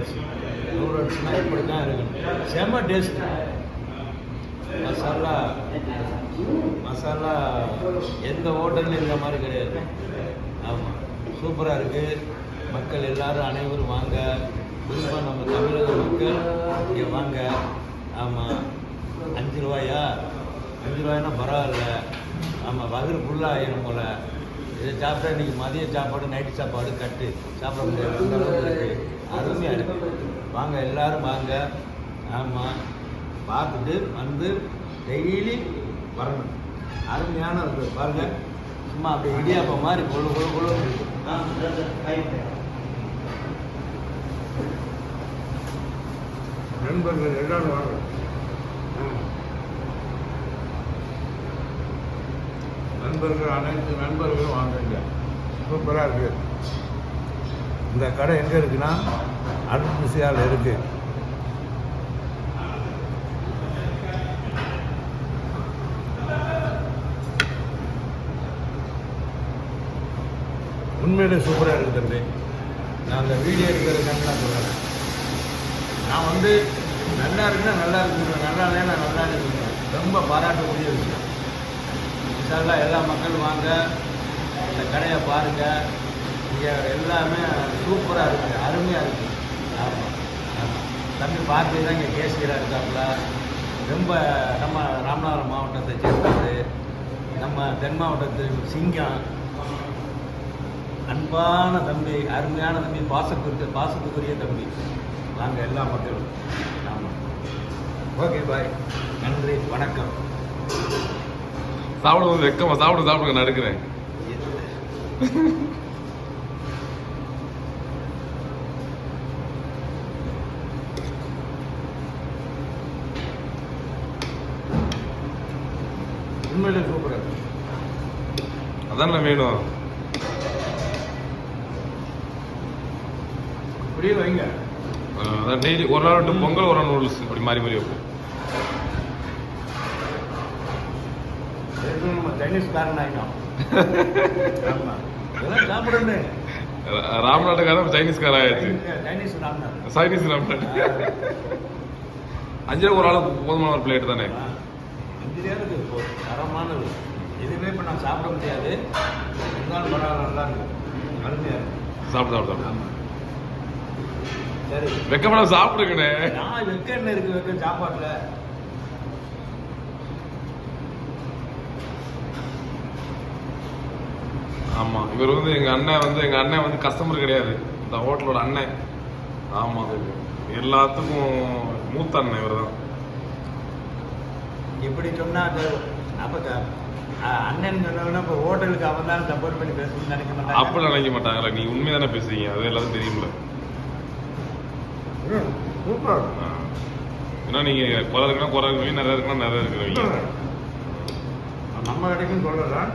அரிசி. நூறு அரிசினா இப்படி தான் இருக்கணும். செம டேஸ்ட்டு. மசாலா எந்த ஹோட்டல்லையும் இந்த மாதிரி கிடையாது. ஆமாம், சூப்பராக இருக்குது. மக்கள் எல்லோரும் அனைவரும் வாங்க. குறிப்பாக நம்ம தமிழக மக்கள் இங்கே வாங்க. ஆமாம், 5 ரூபாயா? 5 ரூபாய்னா பரவாயில்ல. ஆமாம், வகுறு ஃபுல்லாக ஆயிரும் போல். இதை சாப்பிட்டா இன்றைக்கி மதிய சாப்பாடு நைட்டு சாப்பாடு கட்டு சாப்பிட முடியாது. அந்த அளவுக்கு இருக்குது. அருமையாக இருக்குது. வாங்க, எல்லோரும் வாங்க. ஆமாம், பார்த்துட்டு வந்து டெய்லி வரணும். அருமையான இருக்குது பாருங்கள். சும்மா அப்படி இடியாப்பம் மாதிரி கொழு கொழு கொழு நண்பர்கள் எல்லாரும் வாங்க. நண்பர்கள் அனைத்து நண்பர்களும் வாங்குங்க. சூப்பராக இருக்குது. இந்த கடை எங்கே இருக்குன்னா அடுப்புசியால் இருக்குது. உண்மையிலே சூப்பராக இருக்குது தம்பி. நான் அந்த வீடியோ எடுக்கிறதுக்காக நான் சொல்கிறேன். நான் வந்து நல்லா இருக்குன்னா நல்லா இருக்குங்க, நல்லா இல்லைன்னா நல்லா இருக்குங்க. ரொம்ப பாராட்டக்கூடிய விஷயம். இதெல்லாம் எல்லா மக்களும் வாங்க, இந்த கடையை பாருங்கள். இங்கே எல்லாமே சூப்பராக இருக்குது, அருமையாக இருக்குது. ஆமாம் ஆமாம். தம்பி பார்த்து தான் இங்கே கேசியராக இருக்காப்புல. ரொம்ப நம்ம ராமநாதபுரம் மாவட்டத்தை சேர்ந்தது. நம்ம தென் மாவட்டத்து சிங்கம். அன்பான தம்பி, அருமையான தம்பி, பாசத்துக்குரிய தம்பி. வாங்க எல்லா மக்களும். ஆமாம். ஓகே, பாய். நன்றி, வணக்கம். சாப்பிடும்போது வெக்கமா சாப்பிடுங்க, நான் எடுக்கிறேன். உண்மையிலே சூப்பராக இருக்கு. அதான் வேணும். இப்படியே வைங்க. அதான் டெய்லி ஒரு நாள் விட்டு பொங்கல், ஒரு நாள் நூடுல்ஸ், அப்படி மாறி மாறி வைப்போம். நம்ம சைனீஸ்காரன் ஆகிட்டோம். இதெல்லாம் சாப்பிடுன்னு ராம்நாட்டுக்காரன் சைனீஸ்காரன் ஆயிடுச்சு. சைனீஸ் ராம்நாட்டு 5 ரூபா ஒரு ஆளுக்கு போதுமான ஒரு பிளேட் தானே. 5 ரூபாய்க்கு தரமானது. எதுவுமே இப்போ நான் சாப்பிட முடியாது. இருந்தாலும் பரவாயில்ல, நல்லா இருக்கு, அருமையாக இருக்கு. சாப்பிடு. சரி, வெக்கப்படாம சாப்பிடுங்கண்ணே. நான் வெக்க என்ன இருக்கு வெக்க சாப்பாட்டுல? ஆமா, இவர் வந்து எங்க அண்ணன் வந்து கஸ்டமர் கிடையாது, இந்த ஹோட்டலோட அண்ணன். ஆமா, எல்லாத்துக்கும் மூத்த அண்ணன் இவர் தான். எப்படி சொன்னா அப்ப அண்ணன் சொன்னா இப்போ ஹோட்டலுக்கு அவன் தான் சப்போர்ட் பண்ணி பேசணும்னு நினைக்க மாட்டாங்க. அப்படி நினைக்க மாட்டாங்களா? நீங்க உண்மைதானே பேசுறீங்க, அது எல்லாரும் தெரியும்ல. ஏன்னா நீங்க குறை இருக்குன்னா குறை இருக்குவீங்க, நிறைய இருக்குன்னா நிறைய இருக்கிறவங்க. நம்ம கிடைக்கும் சொல்லலாம்.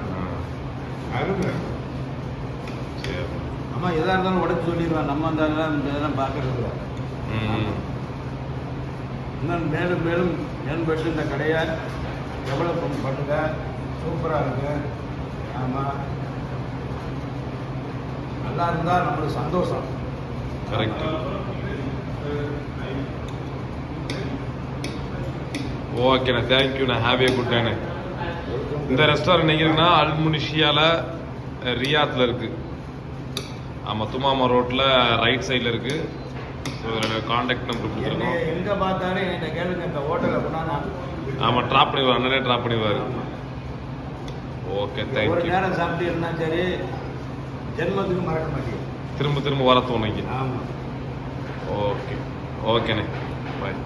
சரி, அம்மா எதா இருந்தாலும் உடச்சு சொல்லிடுவேன். நம்ம அந்த இதெல்லாம் பார்க்கறது. இன்னும் மேலும் மேலும் மேம்பட்டு இந்த கடையை டெவலப் பண்ணுங்க. சூப்பராக இருக்கு. ஆமாம், நல்லா இருந்தால் நம்மளுக்கு சந்தோஷம். கரெக்ட். ஓகேண்ணா, தேங்க்யூண்ணா. ஹாவ் ஏ குட் டேண்ணே. இந்த ரெஸ்டாரண்ட் எங்கே இருக்குன்னா அல்முனிஷியாவில் ரியாத்தில் இருக்குது. ஆமாம், துமாமா ரோட்டில் ரைட் சைடில் இருக்குது. ஸோ இதில் காண்டாக்ட் நம்பர் கொடுத்துருக்கோம். எங்கே பார்த்தாலும் இந்த கேளுங்க, இந்த ஹோட்டல் அப்படின்னா ஆமாம், ட்ராப் பண்ணிடுவார், அண்ணனே ட்ராப் பண்ணிடுவார். Okay, thank you. ஒரு நேரம் சாப்பிட்டு இருந்தால் சரி, ஜென்மத்துக்கு மறக்க மாட்டேங்குது. திரும்ப திரும்ப வர தோணுங்க. ஆமாம். ஓகே, ஓகேண்ணே, பாய்.